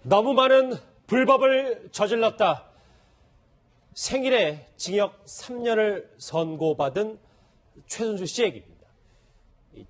너무 많은 불법을 저질렀다. 생일에 징역 3년을 선고받은 최순실 씨 얘기입니다.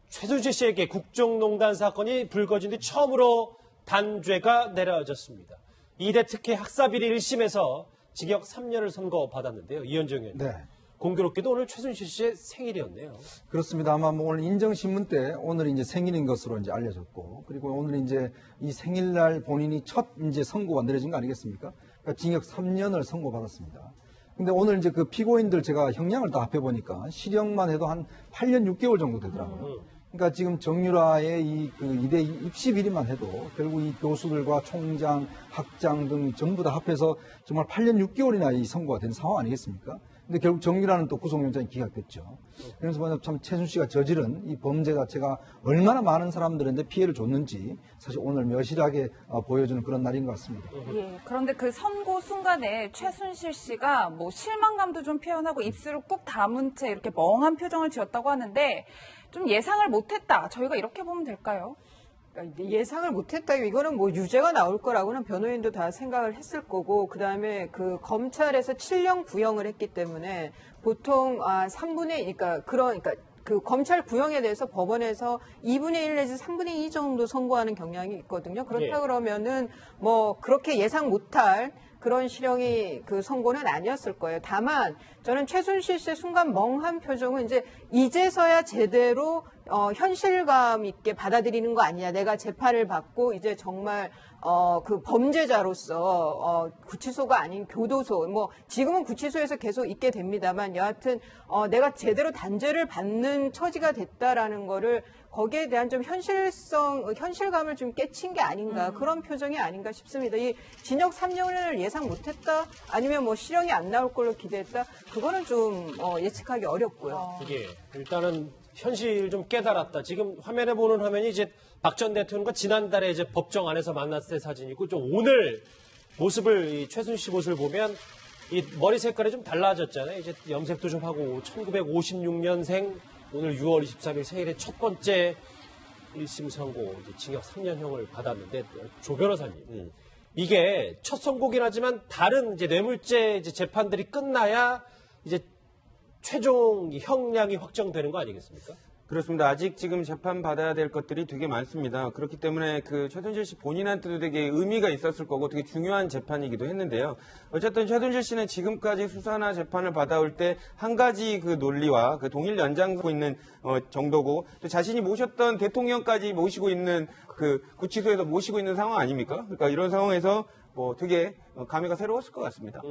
최순실 씨에게 국정농단 사건이 불거진 뒤 처음으로 단죄가 내려졌습니다. 2대 특혜 학사비리 1심에서 징역 3년을 선고받았는데요. 이현정 의원님. 네. 공교롭게도 오늘 최순실 씨의 생일이었네요. 그렇습니다. 아마 뭐 오늘 인정신문 때 오늘 이제 생일인 것으로 이제 알려졌고, 그리고 오늘 이제 이 생일날 본인이 첫 이제 선고가 내려진 거 아니겠습니까? 그러니까 징역 3년을 선고받았습니다. 근데 오늘 이제 그 피고인들 제가 형량을 다 합해보니까 실형만 해도 한 8년 6개월 정도 되더라고요. 그러니까 지금 정유라의 이 그 이대 입시 비리만 해도 결국 이 교수들과 총장, 학장 등 전부 다 합해서 정말 8년 6개월이나 이 선고가 된 상황 아니겠습니까? 근데 결국 정유라는 또 구속영장이 기각됐죠. 그래서 보면 참 최순실 씨가 저지른 이 범죄 자체가 얼마나 많은 사람들한테 피해를 줬는지 사실 오늘 묘실하게 보여주는 그런 날인 것 같습니다. 예, 그런데 그 선고 순간에 최순실 씨가 뭐 실망감도 좀 표현하고 입술을 꾹 다문 채 이렇게 멍한 표정을 지었다고 하는데 좀 예상을 못했다. 저희가 이렇게 보면 될까요? 그러니까 예상을 못했다. 이거는 뭐 유죄가 나올 거라고는 변호인도 다 생각을 했을 거고, 그 다음에 그 검찰에서 7년 구형을 했기 때문에 보통 3분의, 그러니까 그 검찰 구형에 대해서 법원에서 2분의 1 내지 3분의 2 정도 선고하는 경향이 있거든요. 그렇다 그러면은 뭐 그렇게 예상 못할 그런 실형이 그 선고는 아니었을 거예요. 다만 저는 최순실 씨의 순간 멍한 표정은 이제서야 제대로 현실감 있게 받아들이는 거 아니냐. 내가 재판을 받고 이제 정말 그 범죄자로서 구치소가 아닌 교도소, 뭐 지금은 구치소에서 계속 있게 됩니다만 여하튼 내가 제대로 단죄를 받는 처지가 됐다라는 거를 거기에 대한 좀 현실감을 좀 깨친 게 아닌가, 그런 표정이 아닌가 싶습니다. 이 징역 3년을 예상 못했다, 아니면 뭐 실형이 안 나올 걸로 기대했다, 그거는 좀 예측하기 어렵고요. 이게 일단은 현실 좀 깨달았다. 지금 화면에 보는 화면이 이제 박 전 대통령과 지난달에 이제 법정 안에서 만났을 때 사진이고, 좀 오늘 모습을, 이 최순실 씨 모습을 보면 이 머리 색깔이 좀 달라졌잖아요. 이제 염색도 좀 하고 1956년생 오늘 6월 23일 생일에 첫 번째 1심 선고, 이제 징역 3년형을 받았는데, 조 변호사님, 이게 첫 선고긴 하지만 다른 이제 뇌물죄 이제 재판들이 끝나야 이제 최종 형량이 확정되는 거 아니겠습니까? 그렇습니다. 아직 지금 재판 받아야 될 것들이 되게 많습니다. 그렇기 때문에 그 최순실 씨 본인한테도 되게 의미가 있었을 거고 되게 중요한 재판이기도 했는데요. 어쨌든 최순실 씨는 지금까지 수사나 재판을 받아올 때 한 가지 그 논리와 그 동일 연장하고 있는 정도고, 또 자신이 모셨던 대통령까지 모시고 있는 그 구치소에서 모시고 있는 상황 아닙니까? 그러니까 이런 상황에서 뭐 되게 감회가 새로웠을 것 같습니다.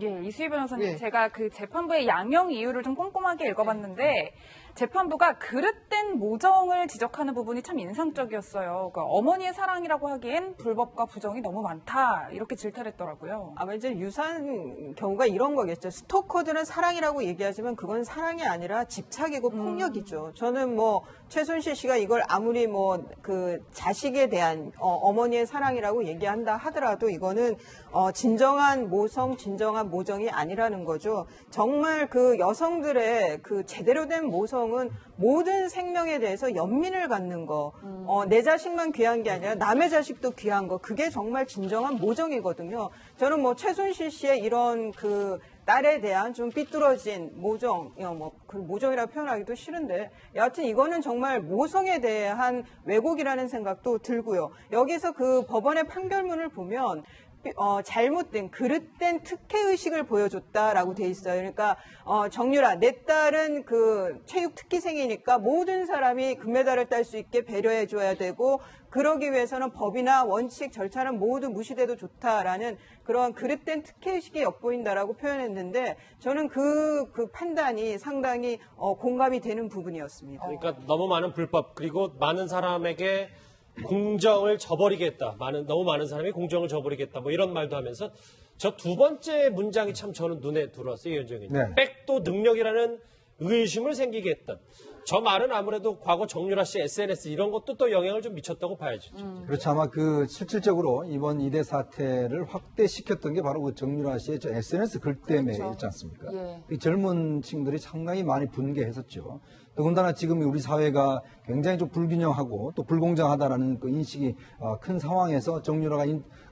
예, 이수희 변호사님, 예. 제가 그 재판부의 양형 이유를 좀 꼼꼼하게 읽어봤는데 재판부가 그릇된 모정을 지적하는 부분이 참 인상적이었어요. 그러니까 어머니의 사랑이라고 하기엔 불법과 부정이 너무 많다, 이렇게 질타했더라고요. 아마 이제 유사한 경우가 이런 거겠죠. 스토커들은 사랑이라고 얘기하지만 그건 사랑이 아니라 집착이고 폭력이죠. 저는 뭐 최순실 씨가 이걸 아무리 뭐 그 자식에 대한 어머니의 사랑이라고 얘기한다 하더라도 이거는 진정한 모성, 진정한 모정이 아니라는 거죠. 정말 그 여성들의 그 제대로 된 모성은 모든 생명에 대해서 연민을 갖는 거, 내 자식만 귀한 게 아니라 남의 자식도 귀한 거, 그게 정말 진정한 모정이거든요. 저는 뭐 최순실 씨의 이런 그 딸에 대한 좀 삐뚤어진 모정, 그 모정이라고 표현하기도 싫은데, 여하튼 이거는 정말 모성에 대한 왜곡이라는 생각도 들고요. 여기서 그 법원의 판결문을 보면 잘못된 그릇된 특혜의식을 보여줬다라고 돼 있어요. 그러니까 정유라, 내 딸은 그 체육 특기생이니까 모든 사람이 금메달을 딸 수 있게 배려해줘야 되고, 그러기 위해서는 법이나 원칙, 절차는 모두 무시돼도 좋다라는 그런 그릇된 특혜의식이 엿보인다라고 표현했는데, 저는 그 판단이 상당히 공감이 되는 부분이었습니다. 그러니까 너무 많은 불법, 그리고 많은 사람에게 공정을 저버리겠다. 너무 많은 사람이 공정을 저버리겠다. 뭐 이런 말도 하면서 저 두 번째 문장이 참 저는 눈에 들어왔어요, 이현정이. 네. 백도 능력이라는 의심을 생기게 했던. 저 말은 아무래도 과거 정유라 씨 SNS 이런 것도 또 영향을 좀 미쳤다고 봐야죠. 그렇죠. 아마 그 실질적으로 이번 이대 사태를 확대시켰던 게 바로 그 정유라 씨의 저 SNS 글 때문에 있지 않습니까? 예. 이 젊은 층들이 상당히 많이 분개했었죠. 더군다나 지금 우리 사회가 굉장히 좀 불균형하고 또 불공정하다라는 그 인식이 큰 상황에서 정유라가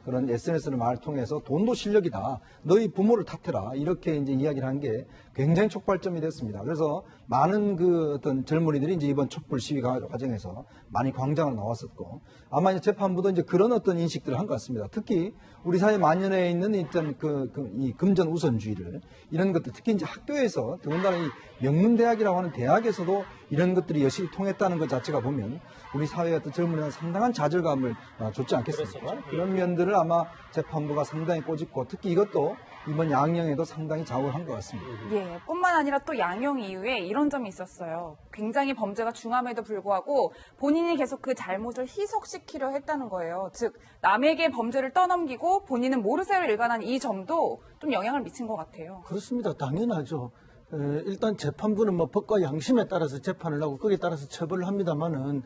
그런 SNS를 말을 통해서 돈도 실력이다. 너희 부모를 탓해라. 이렇게 이제 이야기를 한 게 굉장히 촉발점이 됐습니다. 그래서 많은 그 어떤 젊은이들이 이제 이번 촛불 시위 과정에서 많이 광장으로 나왔었고 아마 이제 재판부도 이제 그런 어떤 인식들을 한 것 같습니다. 특히 우리 사회 만연해 있는 일단 이 금전 우선주의를 이런 것들 특히 이제 학교에서 더군다나 이 명문대학이라고 하는 대학에서도 이런 것들이 여실히 통했다는 것 자체가 보면 우리 사회의 어떤 젊은이는 상당한 좌절감을 줬지 않겠습니까? 그런 면들을 아마 재판부가 상당히 꼬집고 특히 이것도 이번 양형에도 상당히 좌우한 것 같습니다. 예, 뿐만 아니라 또 양형 이후에 이런 점이 있었어요. 굉장히 범죄가 중함에도 불구하고 본인이 계속 그 잘못을 희석시키려 했다는 거예요. 즉 남에게 범죄를 떠넘기고 본인은 모르쇠로 일관한 이 점도 좀 영향을 미친 것 같아요. 그렇습니다. 당연하죠. 일단 재판부는 뭐 법과 양심에 따라서 재판을 하고 거기에 따라서 처벌을 합니다만은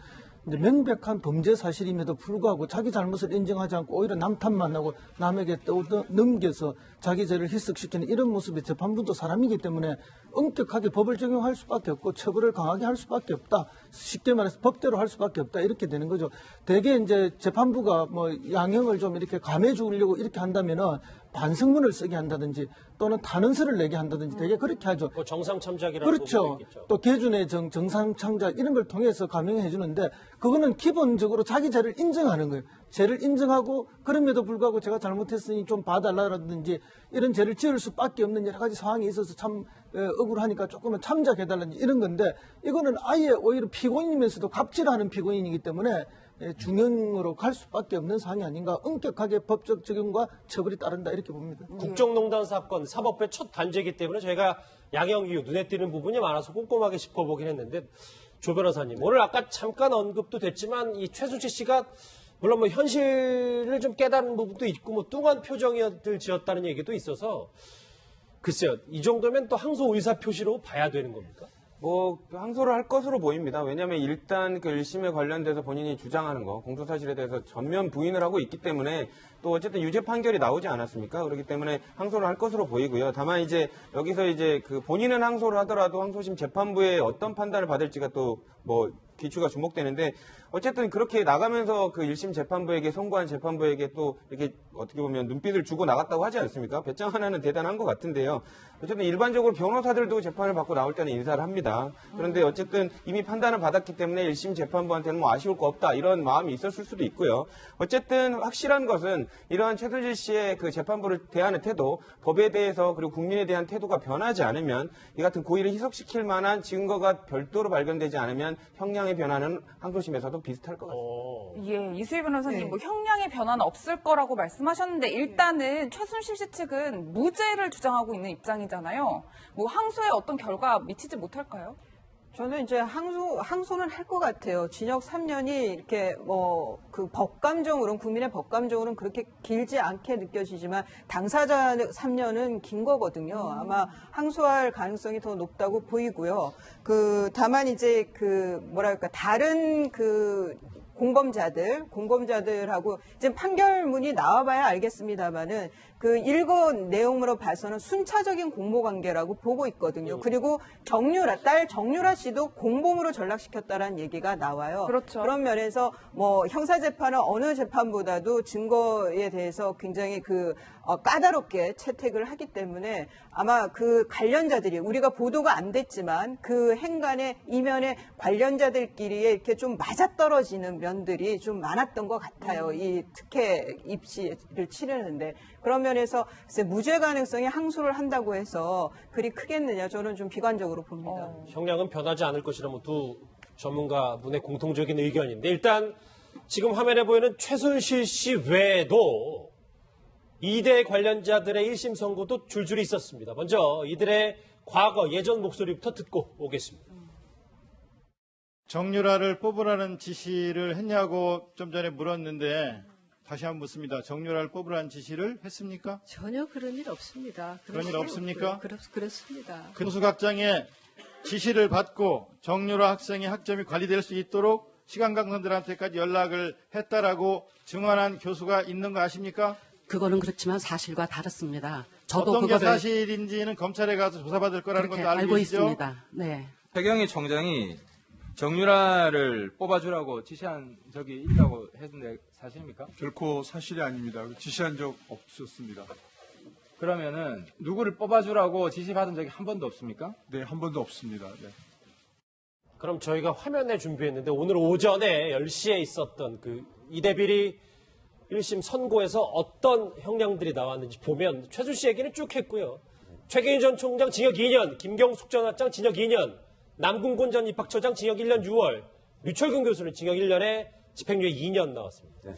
이제 명백한 범죄 사실임에도 불구하고 자기 잘못을 인정하지 않고 오히려 남 탓만 하고 남에게 또 넘겨서 자기 죄를 희석시키는 이런 모습이 재판부도 사람이기 때문에 엄격하게 법을 적용할 수밖에 없고 처벌을 강하게 할 수밖에 없다. 쉽게 말해서 법대로 할 수밖에 없다. 이렇게 되는 거죠. 대개 이제 재판부가 뭐 양형을 좀 이렇게 감해 주려고 이렇게 한다면은 반성문을 쓰게 한다든지 또는 탄원서를 내게 한다든지 되게 그렇게 하죠. 뭐 정상참작이라는 그렇죠. 부분도 있겠죠. 또 개준의 정상참작 이런 걸 통해서 감형해 주는데 그거는 기본적으로 자기 죄를 인정하는 거예요. 죄를 인정하고 그럼에도 불구하고 제가 잘못했으니 좀 봐달라든지 이런 죄를 지을 수밖에 없는 여러 가지 상황이 있어서 참 억울하니까 조금은 참작해달라든지 이런 건데 이거는 아예 오히려 피고인이면서도 갑질하는 피고인이기 때문에 중형으로 갈 수밖에 없는 사항이 아닌가 엄격하게 법적 적용과 처벌이 따른다 이렇게 봅니다. 국정농단 사건 사법부의 첫 단죄이기 때문에 저희가 양형 이후 눈에 띄는 부분이 많아서 꼼꼼하게 짚어보긴 했는데 조 변호사님 오늘 아까 잠깐 언급도 됐지만 이 최순실 씨가 물론 뭐 현실을 좀 깨달은 부분도 있고 뭐 뚱한 표정을 지었다는 얘기도 있어서 글쎄요 이 정도면 또 항소 의사 표시로 봐야 되는 겁니까? 뭐 항소를 할 것으로 보입니다. 왜냐하면 일단 그 1심에 관련돼서 본인이 주장하는 거 공소사실에 대해서 전면 부인을 하고 있기 때문에 또 어쨌든 유죄 판결이 나오지 않았습니까? 그렇기 때문에 항소를 할 것으로 보이고요. 다만 이제 여기서 이제 그 본인은 항소를 하더라도 항소심 재판부의 어떤 판단을 받을지가 또 뭐 귀추가 주목되는데 어쨌든 그렇게 나가면서 그 1심 재판부에게 선고한 재판부에게 또 이렇게 어떻게 보면 눈빛을 주고 나갔다고 하지 않습니까? 배짱 하나는 대단한 것 같은데요. 어쨌든 일반적으로 변호사들도 재판을 받고 나올 때는 인사를 합니다. 그런데 어쨌든 이미 판단을 받았기 때문에 1심 재판부한테는 뭐 아쉬울 거 없다 이런 마음이 있었을 수도 있고요. 어쨌든 확실한 것은 이러한 최순실 씨의 그 재판부를 대하는 태도, 법에 대해서 그리고 국민에 대한 태도가 변하지 않으면 이 같은 고의를 희석시킬 만한 증거가 별도로 발견되지 않으면 형량의 변화는 항소심에서도 비슷할 것 같습니다. 예, 이수희 변호사님, 네. 뭐 형량의 변화는 없을 거라고 말씀하셨는데 일단은 최순실 씨 측은 무죄를 주장하고 있는 입장이잖아요. 뭐 항소에 어떤 결과 미치지 못할까요? 저는 이제 항소는 할 것 같아요. 징역 3년이 이렇게 뭐 그 법감정으로는 국민의 법감정으로는 그렇게 길지 않게 느껴지지만 당사자 3년은 긴 거거든요. 아마 항소할 가능성이 더 높다고 보이고요. 다만 이제 뭐랄까 다른 공범자들하고 이제 판결문이 나와봐야 알겠습니다만은 그 읽은 내용으로 봐서는 순차적인 공모 관계라고 보고 있거든요. 그리고 딸 정유라 씨도 공범으로 전락시켰다라는 얘기가 나와요. 그렇죠. 그런 면에서 뭐 형사재판은 어느 재판보다도 증거에 대해서 굉장히 까다롭게 채택을 하기 때문에 아마 그 관련자들이 우리가 보도가 안 됐지만 그 행간의 이면에 관련자들끼리에 이렇게 좀 맞아떨어지는 면들이 좀 많았던 것 같아요. 이 특혜 입시를 치르는데 그런 면에서 무죄 가능성이 항소를 한다고 해서 그리 크겠느냐 저는 좀 비관적으로 봅니다. 형량은 변하지 않을 것이라면 두 전문가분의 공통적인 의견인데 일단 지금 화면에 보이는 최순실 씨 외에도 2대 관련자들의 1심 선고도 줄줄이 있었습니다. 먼저 이들의 과거 예전 목소리부터 듣고 오겠습니다. 정유라를 뽑으라는 지시를 했냐고 좀 전에 물었는데 다시 한번 묻습니다. 정유라를 뽑으라는 지시를 했습니까? 전혀 그런 일 없습니다. 그런 일 없습니까? 그렇습니다. 교수각장의 지시를 받고 정유라 학생의 학점이 관리될 수 있도록 시간강사들한테까지 연락을 했다라고 증언한 교수가 있는 거 아십니까? 그거는 그렇지만 사실과 다릅니다. 저도 어떤 게 그거를 사실인지는 검찰에 가서 조사받을 거라는 그렇게 것도 알고 알고 계시죠? 있습니다. 네. 최경희 총장이 정유라를 뽑아주라고 지시한 적이 있다고 했는데 사실입니까? 결코 사실이 아닙니다. 지시한 적 없었습니다. 그러면은 누구를 뽑아주라고 지시받은 적이 한 번도 없습니까? 네, 한 번도 없습니다. 네. 그럼 저희가 화면에 준비했는데 오늘 오전에 10시에 있었던 그 이대비리 1심 선고에서 어떤 형량들이 나왔는지 보면 최순실 얘기는 쭉 했고요. 최경희 전 총장 징역 2년, 김경숙 전 화장 징역 2년, 남궁곤 전 입학처장 징역 1년 6월, 류철근 교수는 징역 1년에 집행유예 2년 나왔습니다.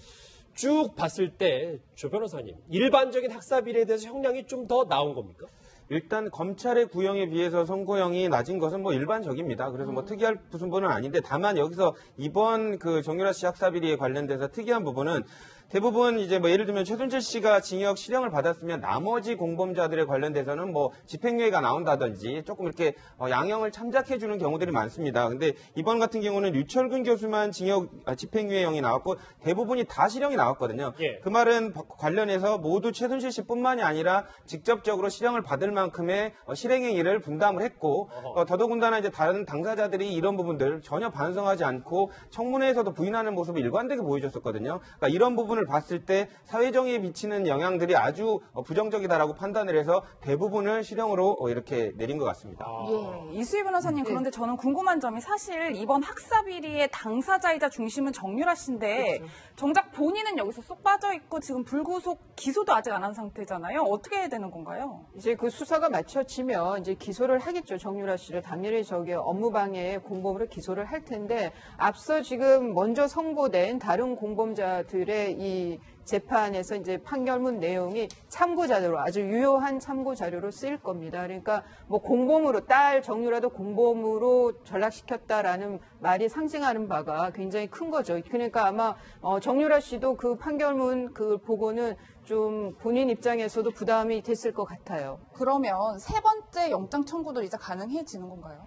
쭉 봤을 때 조 변호사님, 일반적인 학사비리에 대해서 형량이 좀 더 나온 겁니까? 일단 검찰의 구형에 비해서 선고형이 낮은 것은 뭐 일반적입니다. 그래서 뭐 특이할 부분은 아닌데 다만 여기서 이번 그 정유라 씨 학사비리에 관련돼서 특이한 부분은 대부분 이제 뭐 예를 들면 최순실 씨가 징역 실형을 받았으면 나머지 공범자들에 관련돼서는 뭐 집행유예가 나온다든지 조금 이렇게 양형을 참작해 주는 경우들이 많습니다. 근데 이번 같은 경우는 류철근 교수만 집행유예형이 나왔고 대부분이 다 실형이 나왔거든요. 예. 그 말은 관련해서 모두 최순실 씨뿐만이 아니라 직접적으로 실형을 받을 만큼의 실행행위를 분담을 했고 더더군다나 이제 다른 당사자들이 이런 부분들 전혀 반성하지 않고 청문회에서도 부인하는 모습을 일관되게 보여줬었거든요. 그러니까 이런 부분을 봤을 때 사회정의에 미치는 영향들이 아주 부정적이다라고 판단을 해서 대부분을 실형으로 이렇게 내린 것 같습니다. 예, 이수희 변호사님, 그런데 저는 궁금한 점이 사실 이번 학사비리의 당사자이자 중심은 정유라 씨인데 정작 본인은 여기서 쏙 빠져 있고 지금 불구속 기소도 아직 안 한 상태잖아요. 어떻게 해야 되는 건가요? 이제 그 수사가 마쳐지면 이제 기소를 하겠죠. 정유라 씨를 당연히 업무방해 공범으로 기소를 할 텐데 앞서 지금 먼저 선고된 다른 공범자들의 이 재판에서 이제 판결문 내용이 참고 자료로 아주 유효한 참고 자료로 쓰일 겁니다. 그러니까 뭐 공범으로 딸 정유라도 공범으로 전락시켰다라는 말이 상징하는 바가 굉장히 큰 거죠. 그러니까 아마 정유라 씨도 그 판결문 그 보고는 좀 본인 입장에서도 부담이 됐을 것 같아요. 그러면 세 번째 영장 청구도 이제 가능해지는 건가요?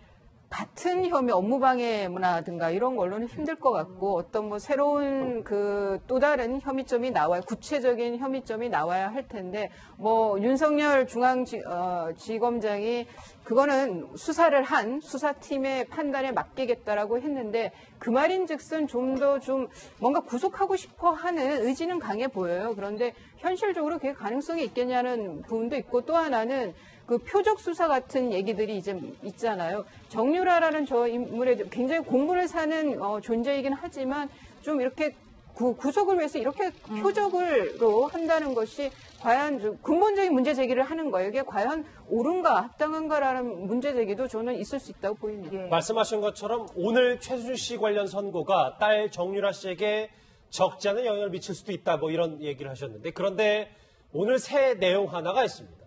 같은 혐의 업무방해라든가 이런 걸로는 힘들 것 같고 어떤 뭐 새로운 그 또 다른 혐의점이 나와야 구체적인 혐의점이 나와야 할 텐데 뭐 윤석열 중앙지검장이 그거는 수사를 한 수사팀의 판단에 맡기겠다라고 했는데 그 말인즉슨 좀 더 좀 뭔가 구속하고 싶어 하는 의지는 강해 보여요. 그런데 현실적으로 그게 가능성이 있겠냐는 부분도 있고 또 하나는 그 표적 수사 같은 얘기들이 이제 있잖아요. 정유라라는 저 인물에 굉장히 공분을 사는 존재이긴 하지만 좀 이렇게 구속을 위해서 이렇게 표적으로 한다는 것이 과연 좀 근본적인 문제 제기를 하는 거예요. 이게 과연 옳은가 합당한가라는 문제 제기도 저는 있을 수 있다고 보입니다. 말씀하신 것처럼 오늘 최순실 씨 관련 선고가 딸 정유라 씨에게 적지 않은 영향을 미칠 수도 있다 뭐 이런 얘기를 하셨는데 그런데 오늘 새 내용 하나가 있습니다.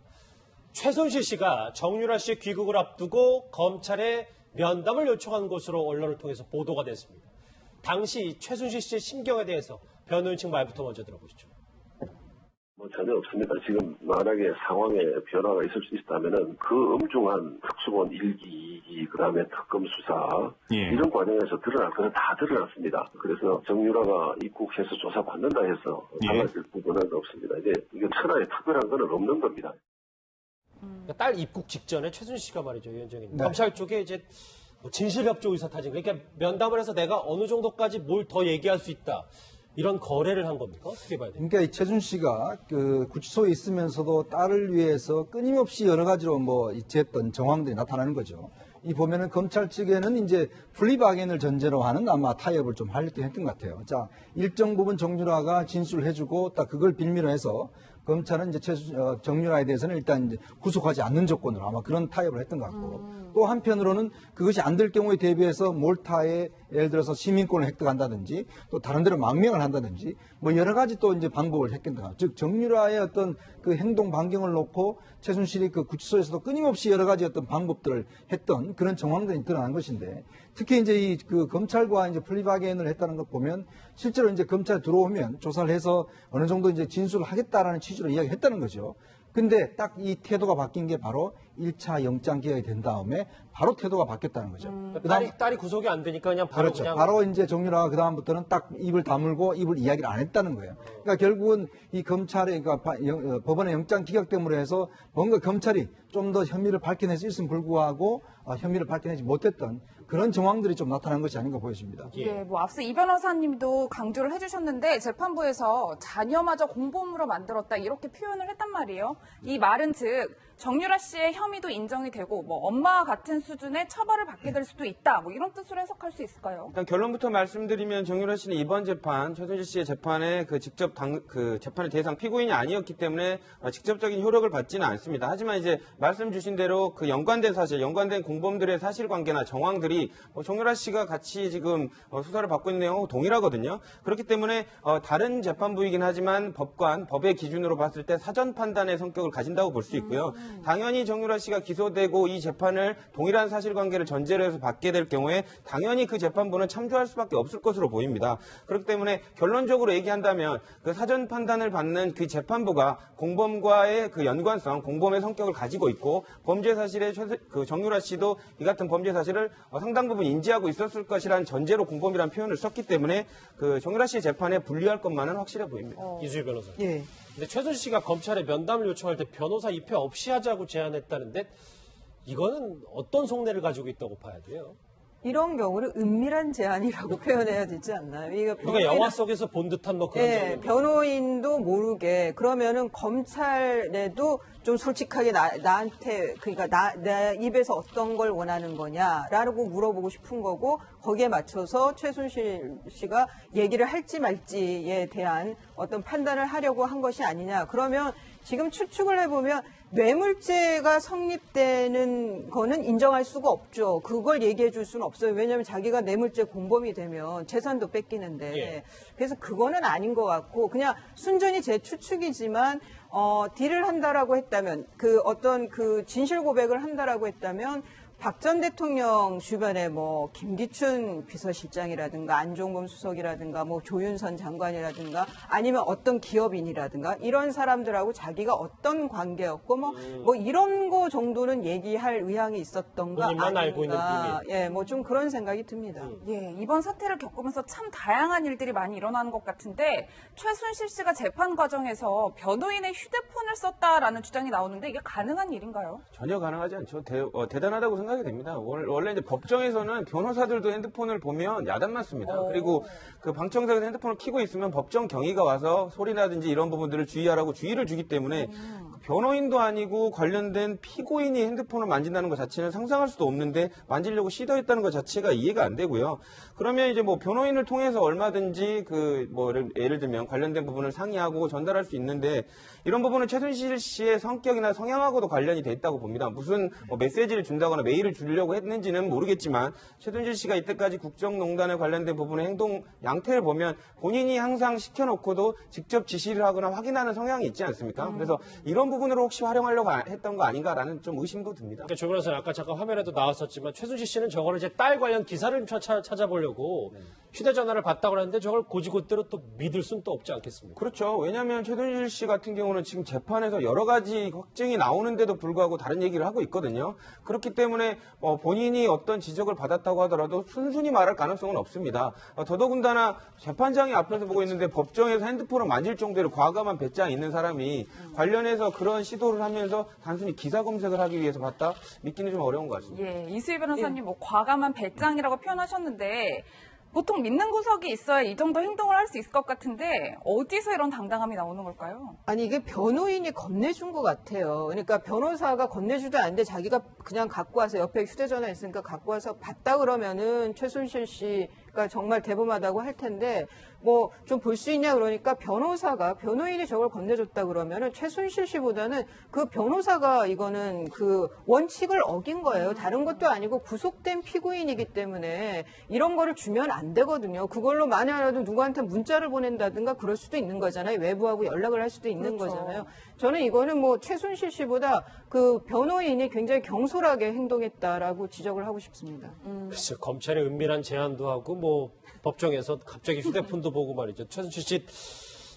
최순실 씨가 정유라 씨의 귀국을 앞두고 검찰에 면담을 요청한 것으로 언론을 통해서 보도가 됐습니다. 당시 최순실 씨의 심경에 대해서 변호인 측 말부터 먼저 들어보시죠. 전혀 없습니다. 지금 만약에 상황에 변화가 있을 수 있다면은 그 엄중한 특수본 1기, 2기, 그다음에 특검 수사 이런 과정에서 드러날 것은 다 드러났습니다. 그래서 정유라가 입국해서 조사받는다 해서 달라질 부분은 없습니다. 이제 이게 천하에 특별한 건 없는 겁니다. 딸 입국 직전에 최순실 씨가 말이죠, 위원장님. 검찰 쪽에 이제 진실협조 의사타진, 그러니까 면담을 해서 내가 어느 정도까지 뭘 더 얘기할 수 있다. 이런 거래를 한 겁니까? 어떻게 봐야 됩니까? 그러니까 이 최순실 씨가 그 구치소에 있으면서도 딸을 위해서 끊임없이 여러 가지로 뭐 했던 정황들이 나타나는 거죠. 이 보면은 검찰 측에는 이제 플리바겐을 전제로 하는 아마 타협을 좀 하려고 했던 것 같아요. 자, 일정 부분 정유라가 진술을 해주고 딱 그걸 빌미로 해서 검찰은 이제 정유라에 대해서는 일단 이제 구속하지 않는 조건으로 아마 그런 타협을 했던 것 같고 또 한편으로는 그것이 안 될 경우에 대비해서 몰타에 예를 들어서 시민권을 획득한다든지 또 다른 데로 망명을 한다든지 뭐 여러 가지 또 이제 방법을 했겠다. 즉 정유라의 어떤 그 행동 반경을 놓고 최순실이 그 구치소에서도 끊임없이 여러 가지 어떤 방법들을 했던 그런 정황들이 드러난 것인데 특히 이제 이 그 검찰과 이제 플리바겐을 했다는 것 보면 실제로 이제 검찰에 들어오면 조사를 해서 어느 정도 이제 진술을 하겠다라는 취지로 이야기했다는 거죠. 근데 딱 이 태도가 바뀐 게 바로 1차 영장 기각이 된 다음에 바로 태도가 바뀌었다는 거죠. 딸이 구속이 안 되니까 그냥 바로 그렇죠. 바로 이제 정유라가 그다음부터는 딱 입을 다물고 입을 이야기를 안 했다는 거예요. 그러니까 결국은 이 검찰의, 그러니까 법원의 영장 기각 때문에 해서 뭔가 검찰이 좀 더 혐의를 밝혀낼 수 있음을 불구하고 혐의를 밝혀내지 못했던 그런 정황들이 좀 나타난 것이 아닌가 보여집니다. 예, 뭐 앞서 이 변호사님도 강조를 해주셨는데 재판부에서 자녀마저 공범으로 만들었다 이렇게 표현을 했단 말이에요. 이 말은 즉 정유라 씨의 혐의도 인정이 되고 뭐 엄마와 같은 수준의 처벌을 받게 될 수도 있다. 뭐 이런 뜻으로 해석할 수 있을까요? 일단 결론부터 말씀드리면 정유라 씨는 이번 재판 최순실 씨의 재판에 직접 재판의 대상 피고인이 아니었기 때문에 직접적인 효력을 받지는 않습니다. 하지만 이제 말씀 주신 대로 그 연관된 사실, 연관된 공범들의 사실관계나 정황들이 정유라 씨가 같이 지금 수사를 받고 있는 내용하고 동일하거든요. 그렇기 때문에 다른 재판부이긴 하지만 법의 기준으로 봤을 때 사전 판단의 성격을 가진다고 볼 수 있고요. 당연히 정유라 씨가 기소되고 이 재판을 동일한 사실관계를 전제로 해서 받게 될 경우에 당연히 그 재판부는 참조할 수밖에 없을 것으로 보입니다. 그렇기 때문에 결론적으로 얘기한다면 그 사전 판단을 받는 그 재판부가 공범과의 그 연관성, 공범의 성격을 가지고 있고 범죄 사실에 정유라 씨도 이 같은 범죄 사실을 상당 부분 인지하고 있었을 것이라는 전제로 공범이라는 표현을 썼기 때문에 그 정유라 씨의 재판에 불리할 것만은 확실해 보입니다. 이수희 변호사. 예. 근데 최순실 씨가 검찰에 면담을 요청할 때 변호사 입회 없이 하자고 제안했다는데 이거는 어떤 속내를 가지고 있다고 봐야 돼요? 이런 경우는 은밀한 제안이라고 표현해야 되지 않나요? 그러니까 영화 속에서 본 듯한 뭐 그런 네, 점이 변호인도 모르게 그러면은 검찰에도 좀 솔직하게 나한테 그러니까 내 입에서 어떤 걸 원하는 거냐라고 물어보고 싶은 거고 거기에 맞춰서 최순실 씨가 얘기를 할지 말지에 대한 어떤 판단을 하려고 한 것이 아니냐. 그러면 지금 추측을 해보면 뇌물죄가 성립되는 거는 인정할 수가 없죠. 그걸 얘기해 줄 수는 없어요. 왜냐하면 자기가 뇌물죄 공범이 되면 재산도 뺏기는데. 예. 그래서 그거는 아닌 것 같고 그냥 순전히 제 추측이지만 딜을 한다라고 했다면 어떤 진실 고백을 한다라고 했다면 박 전 대통령 주변에 뭐 김기춘 비서실장이라든가 안종범 수석이라든가 뭐 조윤선 장관이라든가 아니면 어떤 기업인이라든가 이런 사람들하고 자기가 어떤 관계였고 뭐 이런 거 정도는 얘기할 의향이 있었던가 본인만 알고 있는 아닌가. 예, 뭐 좀 그런 생각이 듭니다. 예, 이번 사태를 겪으면서 참 다양한 일들이 많이 일어나는 것 같은데 최순실 씨가 재판 과정에서 변호인의 휴대폰을 썼다라는 주장이 나오는데 이게 가능한 일인가요? 전혀 가능하지 않죠. 대단하다고 생각이 됩니다. 원래 이제 법정에서는 변호사들도 핸드폰을 보면 야단 맞습니다. 그리고 그 방청석에서 핸드폰을 켜고 있으면 법정 경위가 와서 소리라든지 이런 부분들을 주의하라고 주의를 주기 때문에 변호인도 아니고 관련된 피고인이 핸드폰을 만진다는 것 자체는 상상할 수도 없는데 만지려고 시도했다는 것 자체가 이해가 안 되고요. 그러면 이제 뭐 변호인을 통해서 얼마든지 예를 들면 관련된 부분을 상의하고 전달할 수 있는데 이런 부분은 최순실 씨의 성격이나 성향하고도 관련이 돼 있다고 봅니다. 무슨 메시지를 준다거나 메일을 주려고 했는지는 모르겠지만 최순실 씨가 이때까지 국정농단에 관련된 부분의 행동 양태를 보면 본인이 항상 시켜놓고도 직접 지시를 하거나 확인하는 성향이 있지 않습니까? 그래서 이런 부분으로 혹시 활용하려고 했던 거 아닌가라는 좀 의심도 듭니다. 그러니까 조 변호사는 아까 잠깐 화면에도 나왔었지만 최순실 씨는 저거를 이제 딸 관련 기사를 좀 찾아보려고 휴대전화를 봤다고 하는데 저걸 고지고대로 또 믿을 수는 또 없지 않겠습니까? 그렇죠. 왜냐하면 최순실 씨 같은 경우는 지금 재판에서 여러 가지 확증이 나오는데도 불구하고 다른 얘기를 하고 있거든요. 그렇기 때문에 본인이 어떤 지적을 받았다고 하더라도 순순히 말할 가능성은 없습니다. 더더군다나 재판장이 앞에서 보고 있는데 법정에서 핸드폰을 만질 정도로 과감한 배짱이 있는 사람이 관련해서 그런 시도를 하면서 단순히 기사 검색을 하기 위해서 봤다? 믿기는 좀 어려운 것 같습니다. 예, 이수희 변호사님 뭐 과감한 배짱이라고 표현하셨는데 보통 믿는 구석이 있어야 이 정도 행동을 할 수 있을 것 같은데 어디서 이런 당당함이 나오는 걸까요? 아니 이게 변호인이 건네준 것 같아요. 그러니까 변호사가 건네주도 않는데 자기가 그냥 갖고 와서 옆에 휴대전화 있으니까 갖고 와서 봤다 그러면은 최순실 씨가 정말 대범하다고 할 텐데 뭐 좀 볼 수 있냐 그러니까 변호인이 저걸 건네줬다 그러면은 최순실 씨보다는 그 변호사가 이거는 그 원칙을 어긴 거예요. 다른 것도 아니고 구속된 피고인이기 때문에 이런 거를 주면 안 되거든요. 그걸로 만약에라도 누구한테 문자를 보낸다든가 그럴 수도 있는 거잖아요. 외부하고 연락을 할 수도 있는 그렇죠. 거잖아요. 저는 이거는 뭐 최순실 씨보다 그 변호인이 굉장히 경솔하게 행동했다라고 지적을 하고 싶습니다. 글쎄, 검찰의 은밀한 제안도 하고 뭐 법정에서 갑자기 휴대폰도 보고 말이죠. 최순실 씨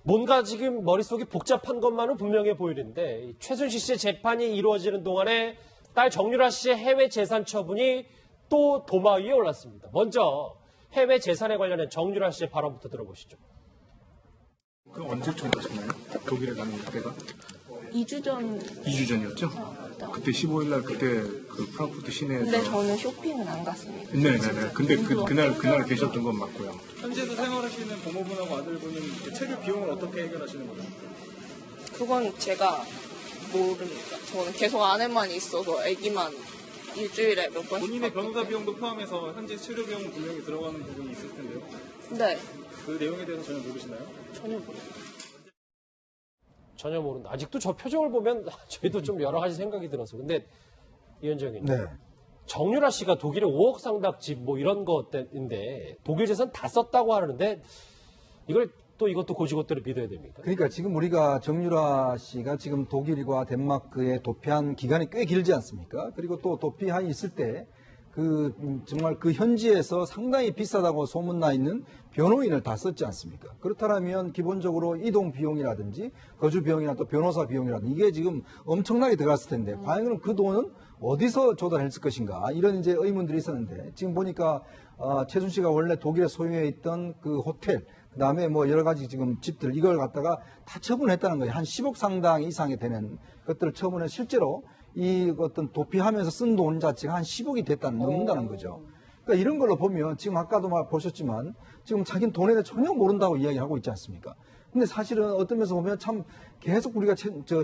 뭔가 지금 머릿속이 복잡한 것만은 분명해 보이는데 이 최순실 씨의 재판이 이루어지는 동안에 딸 정유라 씨의 해외 재산 처분이 또 도마 위에 올랐습니다. 먼저 해외 재산에 관련된 정유라 씨의 발언부터 들어보시죠. 그 언제쯤 가셨나요? 독일에 가는 때가? 2주 전. 2주 전이었죠? 그때 15일 날 그때 그 프랑크푸르트 시내에서. 근데 저는 쇼핑은 안 갔습니다. 네네네. 근데 그날 계셨던 건 맞고요. 현재도 생활하시는 고모분하고 아들분은 체류 비용을 어떻게 해결하시는 거예요? 그건 제가 모릅니다. 저는 계속 안에만 있어서 아기만 일주일에 몇 번씩. 본인의 변호사 비용도 포함해서 현재 체류 비용은 분명히 들어가는 부분이 있을 텐데요. 네. 그 내용에 대해서 전혀 모르시나요? 전혀 모릅니다. 전혀 모른다. 아직도 저 표정을 보면 저희도 좀 여러 가지 생각이 들어서. 근데 이현정님, 네. 정유라 씨가 독일에 5억 상당 집 뭐 이런 것인데 독일 재산 다 썼다고 하는데 이것도 고지고대로 믿어야 됩니까? 그러니까 지금 우리가 정유라 씨가 지금 독일과 덴마크에 도피한 기간이 꽤 길지 않습니까? 그리고 또 도피한 있을 때 정말 그 현지에서 상당히 비싸다고 소문나 있는 변호인을 다 썼지 않습니까? 그렇다면 기본적으로 이동 비용이라든지 거주 비용이나 또 변호사 비용이라든지 이게 지금 엄청나게 들어갔을 텐데 과연 그 돈은 어디서 조달했을 것인가 이런 이제 의문들이 있었는데 지금 보니까 최순 씨가 원래 독일에 소유해 있던 그 호텔 그다음에 뭐 여러 가지 지금 집들 이걸 갖다가 다 처분했다는 거예요. 한 10억 상당 이상이 되는 것들을 처분해 실제로 이 어떤 도피하면서 쓴 돈 자체가 한 10억이 넘는다는 거죠. 그러니까 이런 걸로 보면 지금 아까도 보셨지만 지금 자기는 돈에 대해 전혀 모른다고 이야기하고 있지 않습니까? 근데 사실은 어떤 면에서 보면 참 계속 우리가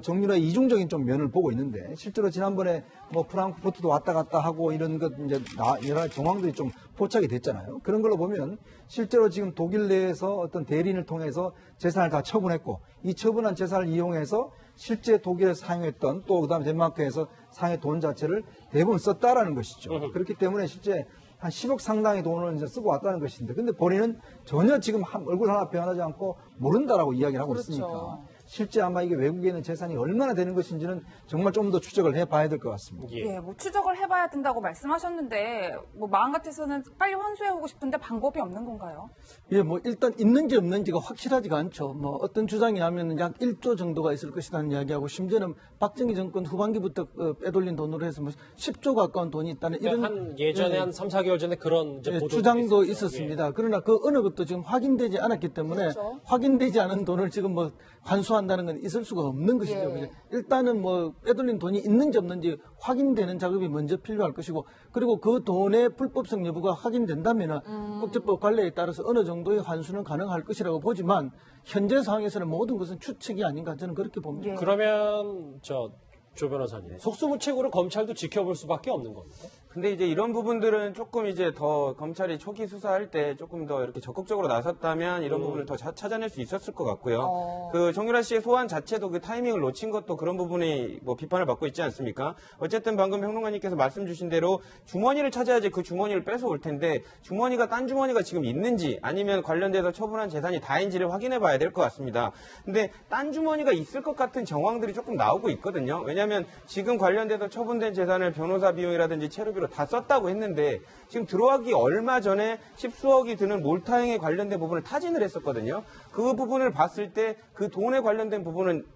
정유라의 이중적인 좀 면을 보고 있는데 실제로 지난번에 뭐 프랑크푸르트도 왔다 갔다 하고 이런 것 이제 여러 가지 정황들이 좀 포착이 됐잖아요. 그런 걸로 보면 실제로 지금 독일 내에서 어떤 대리인을 통해서 재산을 다 처분했고 이 처분한 재산을 이용해서 실제 독일에서 사용했던 또 그다음에 덴마크에서 사용의 돈 자체를 대부분 썼다라는 것이죠. 그렇기 때문에 실제 한 10억 상당의 돈을 이제 쓰고 왔다는 것인데, 근데 본인은 전혀 지금 얼굴 하나 변하지 않고 모른다라고 이야기를 하고 그렇죠. 있으니까 실제 아마 이게 외국에 있는 재산이 얼마나 되는 것인지는 정말 좀 더 추적을 해봐야 될 것 같습니다. 예, 뭐 추적을 해봐야 된다고 말씀하셨는데 뭐 마음 같아서는 빨리 환수해오고 싶은데 방법이 없는 건가요? 예, 뭐 일단 있는지 없는지가 확실하지가 않죠. 뭐 어떤 주장이냐면 약 1조 정도가 있을 것이라는 이야기하고 심지어는 박정희 정권 후반기부터 빼돌린 돈으로 해서 뭐 10조 가까운 돈이 있다는 이런 한 예전에 한 3, 4개월 전에 그런 이제 보도도 주장도 있었죠. 있었습니다. 그러나 그 어느 것도 지금 확인되지 않았기 때문에 그렇죠. 확인되지 않은 돈을 지금 뭐 환수한다는 건 있을 수가 없는 것이죠. 예. 일단은 뭐 빼돌린 돈이 있는지 없는지 확인되는 작업이 먼저 필요할 것이고 그리고 그 돈의 불법성 여부가 확인된다면 국제법 관례에 따라서 어느 정도의 환수는 가능할 것이라고 보지만 현재 상황에서는 모든 것은 추측이 아닌가 저는 그렇게 봅니다. 예. 그러면 조 변호사님, 속수무책으로 검찰도 지켜볼 수밖에 없는 겁니다. 근데 이제 이런 부분들은 조금 이제 더 검찰이 초기 수사할 때 조금 더 이렇게 적극적으로 나섰다면 이런 부분을 더 찾아낼 수 있었을 것 같고요. 그 정유라 씨의 소환 자체도 그 타이밍을 놓친 것도 그런 부분이 뭐 비판을 받고 있지 않습니까? 어쨌든 방금 평론가님께서 말씀 주신 대로 주머니를 찾아야지 그 주머니를 뺏어올 텐데 주머니가 딴 주머니가 지금 있는지 아니면 관련돼서 처분한 재산이 다인지를 확인해 봐야 될 것 같습니다. 근데 딴 주머니가 있을 것 같은 정황들이 조금 나오고 있거든요. 왜냐하면 지금 관련돼서 처분된 재산을 변호사 비용이라든지 체류비로 다 썼다고 했는데 지금 들어가기 얼마 전에 10수억이 드는 몰타행에 관련된 부분을 타진을 했었거든요. 그 부분을 봤을 때 그 돈에 관련된 부분은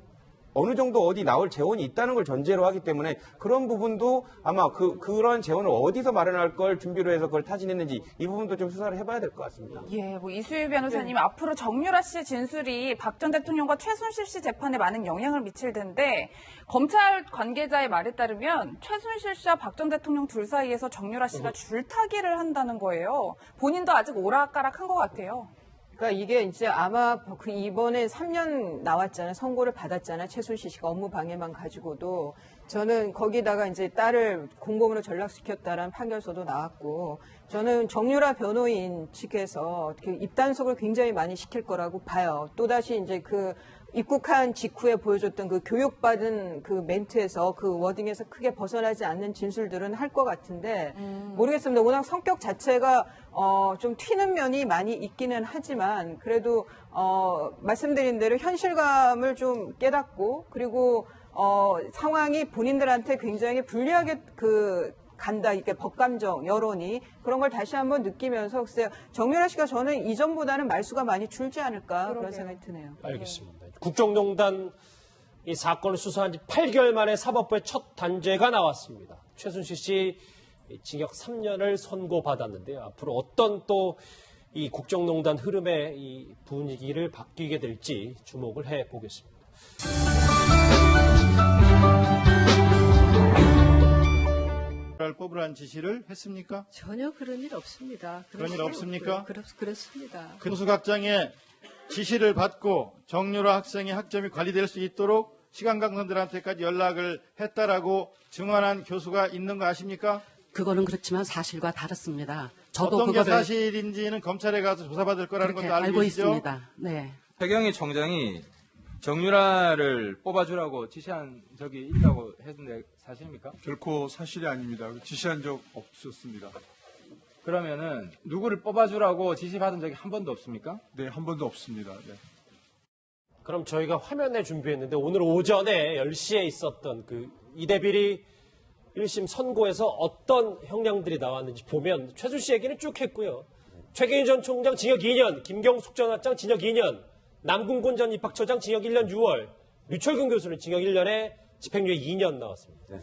어느 정도 어디 나올 재원이 있다는 걸 전제로 하기 때문에 그런 부분도 아마 그런 재원을 어디서 마련할 걸 준비로 해서 그걸 타진했는지 이 부분도 좀 수사를 해봐야 될 것 같습니다. 예, 뭐 이수희 변호사님 앞으로 정유라 씨의 진술이 박 전 대통령과 최순실 씨 재판에 많은 영향을 미칠 텐데 검찰 관계자의 말에 따르면 최순실 씨와 박 전 대통령 둘 사이에서 정유라 씨가 줄타기를 한다는 거예요. 본인도 아직 오락가락한 것 같아요. 그러니까 이게 이제 아마 그 이번에 3년 나왔잖아요. 선고를 받았잖아요. 최순실 씨가 업무 방해만 가지고도. 저는 거기다가 이제 딸을 공범으로 전락시켰다라는 판결서도 나왔고, 저는 정유라 변호인 측에서 그 입단속을 굉장히 많이 시킬 거라고 봐요. 또다시 이제 그 입국한 직후에 보여줬던 그 교육받은 그 멘트에서 그 워딩에서 크게 벗어나지 않는 진술들은 할 것 같은데 모르겠습니다. 워낙 성격 자체가 좀 튀는 면이 많이 있기는 하지만 그래도 말씀드린 대로 현실감을 좀 깨닫고 그리고 상황이 본인들한테 굉장히 불리하게 간다 이렇게 법감정 여론이 그런 걸 다시 한번 느끼면서 글쎄요 정유라 씨가 저는 이전보다는 말수가 많이 줄지 않을까 그런 생각이 드네요. 알겠습니다. 국정농단 이 사건을 수사한 지 8개월 만에 사법부의 첫 단죄가 나왔습니다. 최순실 씨 징역 3년을 선고받았는데요. 앞으로 어떤 또 이 국정농단 흐름의 이 분위기를 바뀌게 될지 주목을 해 보겠습니다. 뽑으라는 지시를 했습니까? 전혀 그런 일 없습니다. 그런 일 없습니까? 그렇습니다. 교수각장의 지시를 받고 정유라 학생의 학점이 관리될 수 있도록 시간강사들한테까지 연락을 했다라고 증언한 교수가 있는 거 아십니까? 그거는 그렇지만 사실과 다릅니다. 저도 어떤 게 그거를 사실인지는 검찰에 가서 조사받을 거라는 그렇게 것도 알고 알고 계시죠? 있습니다. 네. 최경희 총장이 정유라를 뽑아주라고 지시한 적이 있다고 했는데 사실입니까? 결코 사실이 아닙니다. 지시한 적 없었습니다. 그러면은 누구를 뽑아주라고 지시받은 적이 한 번도 없습니까? 네, 한 번도 없습니다. 네. 그럼 저희가 화면에 준비했는데 오늘 오전에 10시에 있었던 그 이대비리 1심 선고에서 어떤 형량들이 나왔는지 보면 최순실 얘기는 쭉 했고요. 최경희 전 총장 징역 2년, 김경숙 전 학장 징역 2년, 남궁곤 전 입학처장 징역 1년 6월, 류철근 교수는 징역 1년에 집행유예 2년 나왔습니다.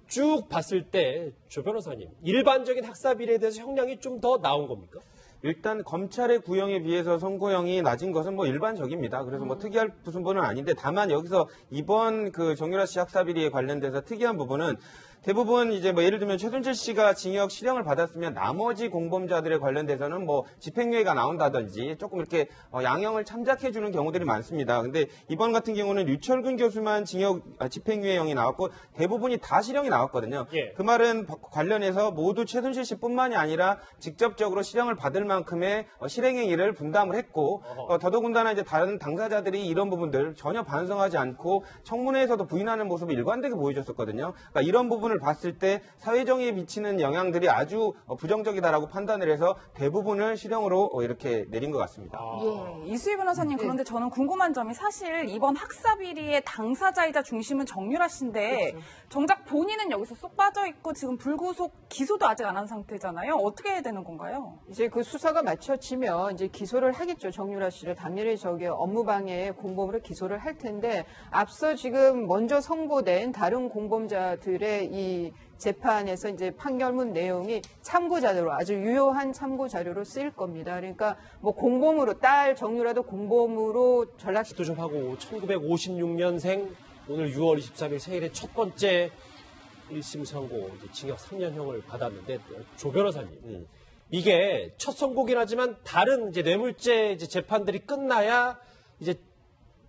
쭉 봤을 때 조 변호사님, 일반적인 학사비리에 대해서 형량이 좀 더 나온 겁니까? 일단 검찰의 구형에 비해서 선고형이 낮은 것은 뭐 일반적입니다. 그래서 뭐 특이할 무슨 부분은 아닌데 다만 여기서 이번 그 정유라 씨 학사비리에 관련돼서 특이한 부분은 대부분 이제 뭐 예를 들면 최순실 씨가 징역 실형을 받았으면 나머지 공범자들에 관련돼서는 뭐 집행유예가 나온다든지 조금 이렇게 양형을 참작해 주는 경우들이 많습니다. 근데 이번 같은 경우는 류철근 교수만 집행유예형이 나왔고 대부분이 다 실형이 나왔거든요. 예. 그 말은 관련해서 모두 최순실 씨뿐만이 아니라 직접적으로 실형을 받을 만큼의 실행행위를 분담을 했고 더더군다나 이제 다른 당사자들이 이런 부분들 전혀 반성하지 않고 청문회에서도 부인하는 모습을 일관되게 보여줬었거든요. 그러니까 이런 부분을 봤을 때 사회정의에 미치는 영향들이 아주 부정적이다라고 판단을 해서 대부분을 실형으로 이렇게 내린 것 같습니다. 예, 이수희 변호사님 그런데 저는 궁금한 점이 사실 이번 학사비리의 당사자이자 중심은 정유라 씨인데 정작 본인은 여기서 쏙 빠져 있고 지금 불구속 기소도 아직 안 한 상태잖아요. 어떻게 해야 되는 건가요? 이제 그 수사가 마쳐지면 이제 기소를 하겠죠. 정유라 씨를 당연히 저기 업무방해 공범으로 기소를 할 텐데 앞서 지금 먼저 선고된 다른 공범자들의 이 재판에서 이제 판결문 내용이 참고 자료로 아주 유효한 참고 자료로 쓰일 겁니다. 그러니까 뭐 공범으로 딸 정유라도 공범으로 전락시도 좀 하고 1956년생 오늘 6월 23일 생일에 첫 번째 1심 선고 징역 3년형을 받았는데 조 변호사님 이게 첫 선고긴 하지만 다른 이제 뇌물죄 이제 재판들이 끝나야 이제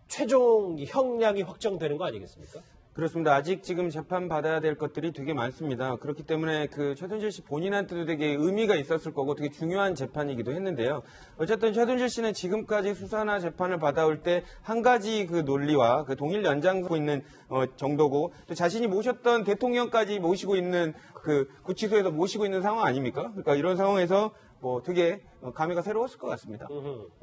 최종 형량이 확정되는 거 아니겠습니까? 그렇습니다. 아직 지금 재판 받아야 될 것들이 되게 많습니다. 그렇기 때문에 그 최순실 씨 본인한테도 되게 의미가 있었을 거고 되게 중요한 재판이기도 했는데요. 어쨌든 최순실 씨는 지금까지 수사나 재판을 받아올 때 한 가지 그 논리와 그 동일 연장하고 있는 정도고 또 자신이 모셨던 대통령까지 모시고 있는 그 구치소에서 모시고 있는 상황 아닙니까? 그러니까 이런 상황에서 뭐 되게 감회가 새로웠을 것 같습니다.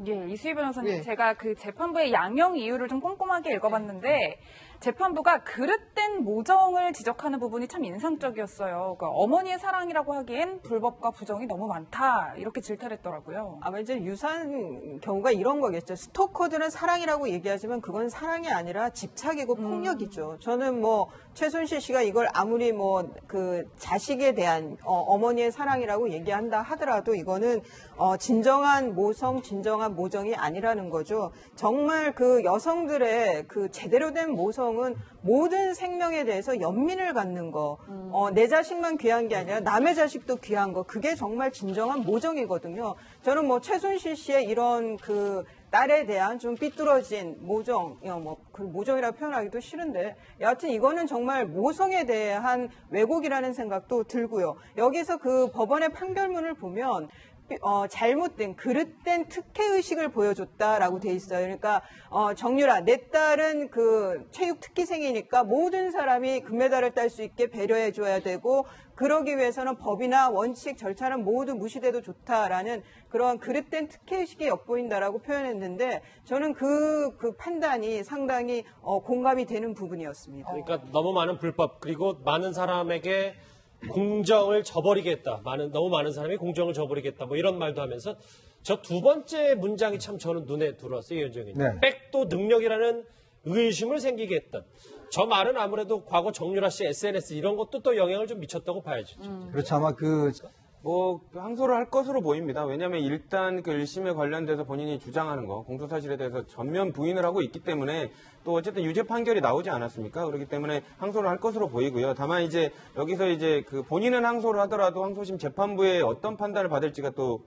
예, 이수희 변호사님, 예. 제가 그 재판부의 양형 이유를 좀 꼼꼼하게 읽어봤는데 재판부가 그릇된 모정을 지적하는 부분이 참 인상적이었어요. 그러니까 어머니의 사랑이라고 하기엔 불법과 부정이 너무 많다 이렇게 질타를 했더라고요. 아마 이제 유사한 경우가 이런 거겠죠. 스토커들은 사랑이라고 얘기하지만 그건 사랑이 아니라 집착이고 폭력이죠. 저는 뭐 최순실 씨가 이걸 아무리 뭐 그 자식에 대한 어머니의 사랑이라고 얘기한다 하더라도 이거는 진정한 모성, 진정한 모정이 아니라는 거죠. 정말 그 여성들의 그 제대로 된 모성은 모든 생명에 대해서 연민을 갖는 거, 내 자식만 귀한 게 아니라 남의 자식도 귀한 거, 그게 정말 진정한 모정이거든요. 저는 뭐 최순실 씨의 이런 그 딸에 대한 좀 삐뚤어진 모정, 그 모정이라고 표현하기도 싫은데, 여하튼 이거는 정말 모성에 대한 왜곡이라는 생각도 들고요. 여기서 그 법원의 판결문을 보면 잘못된 그릇된 특혜의식을 보여줬다라고 돼 있어요. 그러니까 정유라, 내 딸은 그 체육 특기생이니까 모든 사람이 금메달을 딸 수 있게 배려해줘야 되고 그러기 위해서는 법이나 원칙, 절차는 모두 무시돼도 좋다라는 그런 그릇된 특혜의식이 엿보인다라고 표현했는데 저는 그 판단이 상당히 공감이 되는 부분이었습니다. 그러니까 너무 많은 불법 그리고 많은 사람에게 공정을 저버리겠다. 너무 많은 사람이 공정을 저버리겠다. 뭐 이런 말도 하면서 저 두 번째 문장이 참 저는 눈에 들어왔어요. 이현정 의원님. 네. 백도 능력이라는 의심을 생기게 했던. 저 말은 아무래도 과거 정유라 씨 SNS 이런 것도 또 영향을 좀 미쳤다고 봐야죠. 그렇죠. 아마 항소를 할 것으로 보입니다. 왜냐하면 일단 그 1심에 관련돼서 본인이 주장하는 거, 공소사실에 대해서 전면 부인을 하고 있기 때문에 또 어쨌든 유죄 판결이 나오지 않았습니까? 그렇기 때문에 항소를 할 것으로 보이고요. 다만 이제 여기서 이제 그 본인은 항소를 하더라도 항소심 재판부의 어떤 판단을 받을지가 또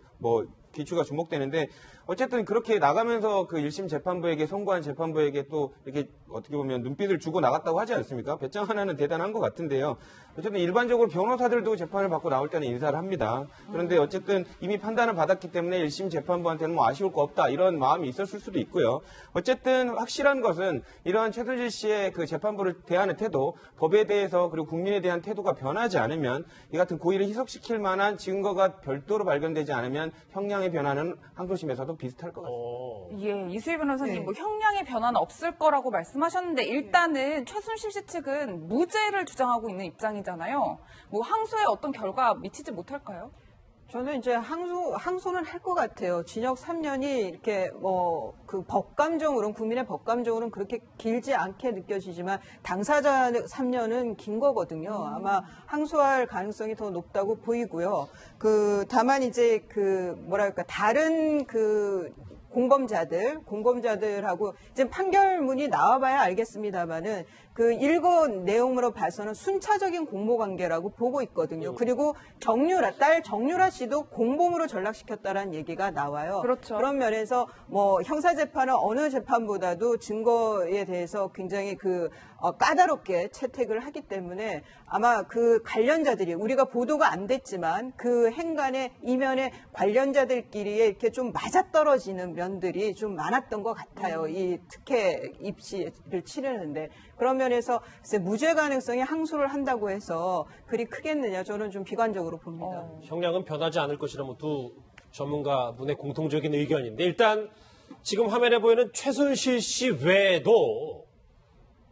귀추가 주목되는데 어쨌든 그렇게 나가면서 그 1심 재판부에게 선고한 재판부에게 또 이렇게 어떻게 보면 눈빛을 주고 나갔다고 하지 않습니까? 배짱 하나는 대단한 것 같은데요. 어쨌든 일반적으로 변호사들도 재판을 받고 나올 때는 인사를 합니다. 그런데 어쨌든 이미 판단을 받았기 때문에 1심 재판부한테는 뭐 아쉬울 거 없다 이런 마음이 있었을 수도 있고요. 어쨌든 확실한 것은 이러한 최순실 씨의 그 재판부를 대하는 태도, 법에 대해서 그리고 국민에 대한 태도가 변하지 않으면 이 같은 고의를 희석시킬 만한 증거가 별도로 발견되지 않으면 형량의 변화는 항소심에서도 비슷할 것 같습니다. 예, 이수희 변호사님, 네. 뭐 형량의 변화는 없을 거라고 말씀하셨는데 일단은 최순실 씨 측은 무죄를 주장하고 있는 입장이잖아요. 뭐 항소에 어떤 결과 미치지 못할까요? 저는 이제 항소는 할 것 같아요. 징역 3년이 이렇게 그 법감정으로는, 국민의 법감정으로는 그렇게 길지 않게 느껴지지만 당사자 3년은 긴 거거든요. 아마 항소할 가능성이 더 높다고 보이고요. 다만 이제 다른 공범자들하고 이제 판결문이 나와봐야 알겠습니다만은 읽은 내용으로 봐서는 순차적인 공모 관계라고 보고 있거든요. 그리고 딸 정유라 씨도 공범으로 전락시켰다라는 얘기가 나와요. 그렇죠. 그런 면에서 형사 재판은 어느 재판보다도 증거에 대해서 굉장히 까다롭게 채택을 하기 때문에 아마 그 관련자들이 우리가 보도가 안 됐지만 그 행간의 이면에 관련자들끼리에 이렇게 좀 맞아떨어지는 면들이 좀 많았던 것 같아요. 이 특혜 입시를 치르는데. 그런 면에서 무죄 가능성이 항소를 한다고 해서 그리 크겠느냐, 저는 좀 비관적으로 봅니다. 형량은 변하지 않을 것이라면 두 전문가분의 공통적인 의견인데 일단 지금 화면에 보이는 최순실 씨 외에도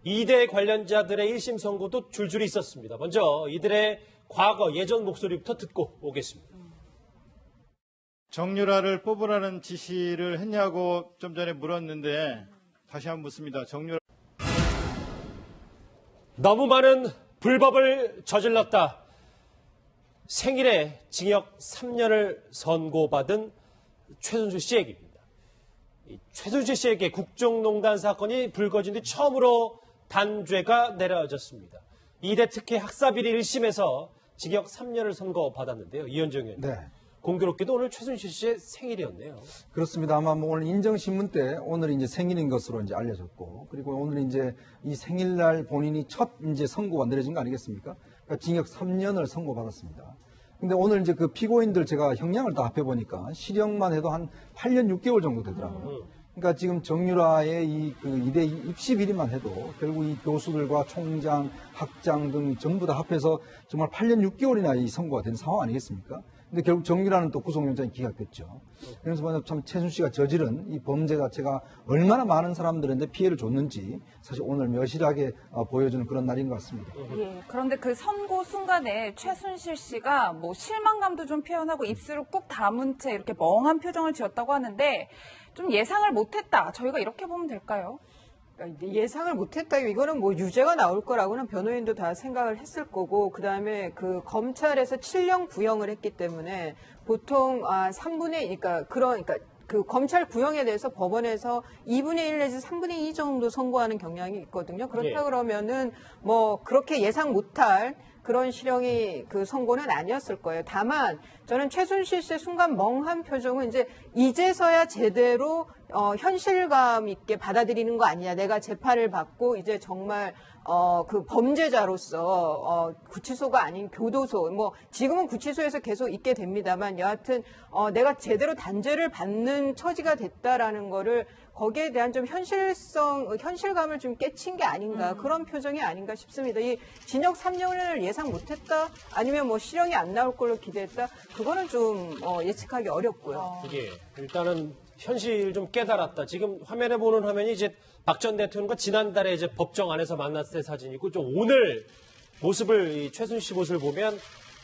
2대 관련자들의 1심 선고도 줄줄이 있었습니다. 먼저 이들의 과거 예전 목소리부터 듣고 오겠습니다. 정유라를 뽑으라는 지시를 했냐고 좀 전에 물었는데 다시 한번 묻습니다. 너무 많은 불법을 저질렀다. 생일에 징역 3년을 선고받은 최순실 씨 얘기입니다. 최순실 씨에게 국정농단 사건이 불거진 뒤 처음으로 단죄가 내려졌습니다. 2대 특혜 학사비리 1심에서 징역 3년을 선고받았는데요. 이현정 의원님. 네. 공교롭게도 오늘 최순실 씨의 생일이었네요. 그렇습니다. 아마 오늘 인정신문 때 오늘 이제 생일인 것으로 이제 알려졌고, 그리고 오늘 이제 이 생일날 본인이 첫 이제 선고가 내려진 거 아니겠습니까? 그러니까 징역 3년을 선고받았습니다. 근데 오늘 이제 그 피고인들 제가 형량을 다 합해보니까 실형만 해도 한 8년 6개월 정도 되더라고요. 그러니까 지금 정유라의 이 2대 입시 비리만 해도 결국 이 교수들과 총장, 학장 등 전부 다 합해서 정말 8년 6개월이나 이 선고가 된 상황 아니겠습니까? 근데 결국 정유라는 또 구속영장이 기각됐죠. 그래서 참 최순실 씨가 저지른 이 범죄 자체가 얼마나 많은 사람들한테 피해를 줬는지 사실 오늘 묘실하게 보여주는 그런 날인 것 같습니다. 예, 그런데 그 선고 순간에 최순실 씨가 뭐 실망감도 좀 표현하고 입술을 꾹 다문 채 이렇게 멍한 표정을 지었다고 하는데 좀 예상을 못했다. 저희가 이렇게 보면 될까요? 예상을 못했다. 이거는 뭐 유죄가 나올 거라고는 변호인도 다 생각을 했을 거고, 그 다음에 검찰에서 7년 구형을 했기 때문에 보통 3분의 2, 그러니까 그 검찰 구형에 대해서 법원에서 2분의 1 내지 3분의 2 정도 선고하는 경향이 있거든요. 그렇다 그러면은 뭐 그렇게 예상 못할 그런 실형이 선고는 아니었을 거예요. 다만 저는 최순실 씨의 순간 멍한 표정은 이제서야 제대로 현실감 있게 받아들이는 거 아니냐. 내가 재판을 받고 이제 정말 그 범죄자로서 구치소가 아닌 교도소, 뭐 지금은 구치소에서 계속 있게 됩니다만 여하튼 내가 제대로 단죄를 받는 처지가 됐다라는 거를 거기에 대한 좀 현실감을 좀 깨친 게 아닌가, 그런 표정이 아닌가 싶습니다. 이 징역 3년을 예상 못했다, 아니면 뭐 실형이 안 나올 걸로 기대했다, 그거는 좀 예측하기 어렵고요. 이게 일단은 현실 좀 깨달았다. 지금 화면에 보는 화면이 이제 박 전 대통령과 지난달에 이제 법정 안에서 만났을 때 사진이고, 좀 오늘 모습을 이 최순실 모습을 보면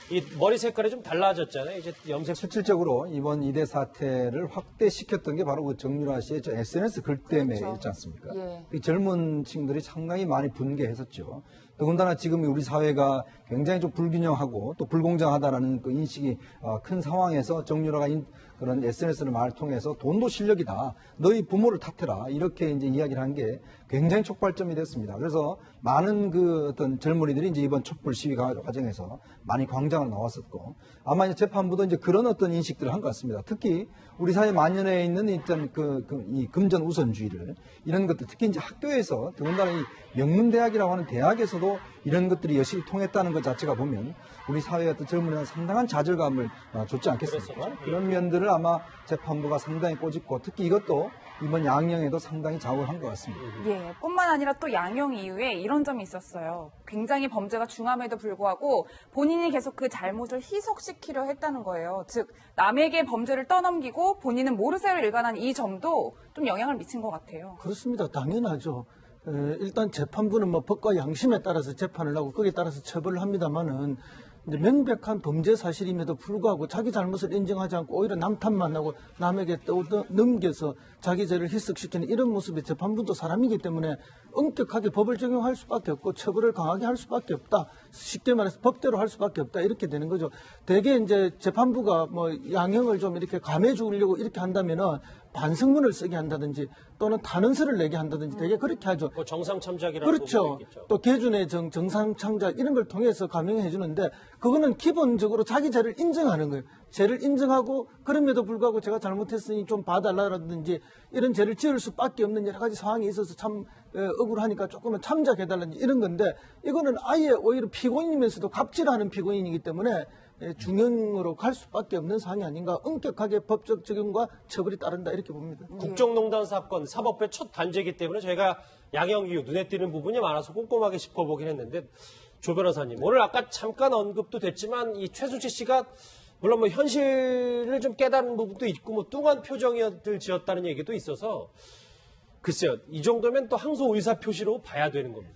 이 머리 색깔이 좀 달라졌잖아요. 이제 염색. 실질적으로 이번 이대 사태를 확대시켰던 게 바로 그 정유라 씨의 저 SNS 글 때문에였지 않습니까? 예. 이 젊은 층들이 상당히 많이 분개했었죠. 더군다나 지금 우리 사회가 굉장히 좀 불균형하고 또 불공정하다라는 그 인식이 큰 상황에서 정유라가 그런 SNS를 말 통해서 돈도 실력이다. 너희 부모를 탓해라. 이렇게 이제 이야기를 한 게 굉장히 촉발점이 됐습니다. 그래서 많은 그 어떤 젊은이들이 이제 이번 촛불 시위 과정에서 많이 광장을 나왔었고 아마 이제 재판부도 이제 그런 어떤 인식들을 한 것 같습니다. 특히 우리 사회 만연해 있는 일단 이 금전 우선주의를 이런 것들 특히 이제 학교에서 더군다나 이 명문대학이라고 하는 대학에서도 이런 것들이 여실히 통했다는 것 자체가 보면 우리 사회의 어떤 젊은이는 상당한 좌절감을 줬지 않겠습니까? 그런 면들을 아마 재판부가 상당히 꼬집고 특히 이것도 이번 양형에도 상당히 작용을 한 것 같습니다. 예, 뿐만 아니라 또 양형 이후에 이런 점이 있었어요. 굉장히 범죄가 중함에도 불구하고 본인이 계속 그 잘못을 희석시키려 했다는 거예요. 즉, 남에게 범죄를 떠넘기고 본인은 모르쇠로 일관한 이 점도 좀 영향을 미친 것 같아요. 그렇습니다. 당연하죠. 일단 재판부는 뭐 법과 양심에 따라서 재판을 하고 거기에 따라서 처벌을 합니다만은 이제 명백한 범죄 사실임에도 불구하고 자기 잘못을 인정하지 않고 오히려 남 탓만 하고 남에게 넘겨서 자기 죄를 희석시키는 이런 모습의 재판부도 사람이기 때문에 엄격하게 법을 적용할 수밖에 없고 처벌을 강하게 할 수밖에 없다. 쉽게 말해서 법대로 할 수밖에 없다. 이렇게 되는 거죠. 대개 이제 재판부가 뭐 양형을 좀 이렇게 감해 주려고 이렇게 한다면은 반성문을 쓰게 한다든지 또는 탄원서를 내게 한다든지 되게 그렇게 하죠. 뭐 정상참작이라고 그렇죠. 또 개준의 정상참작 이런 걸 통해서 감형해 주는데 그거는 기본적으로 자기 죄를 인정하는 거예요. 죄를 인정하고 그럼에도 불구하고 제가 잘못했으니 좀 봐달라든지 이런 죄를 지을 수밖에 없는 여러 가지 상황이 있어서 참 억울하니까 조금은 참작해달라든지 이런 건데 이거는 아예 오히려 피고인이면서도 갑질하는 피고인이기 때문에 중형으로 갈 수밖에 없는 사안이 아닌가. 엄격하게 법적 적용과 처벌이 따른다 이렇게 봅니다. 국정농단 사건 사법부의 첫 단죄이기 때문에 저희가 양형 이후 눈에 띄는 부분이 많아서 꼼꼼하게 짚어보긴 했는데 조 변호사님 오늘 아까 잠깐 언급도 됐지만 이 최순실 씨가 물론 뭐 현실을 좀 깨달은 부분도 있고 뭐 뚱한 표정을 지었다는 얘기도 있어서 글쎄요 이 정도면 또 항소 의사 표시로 봐야 되는 겁니다.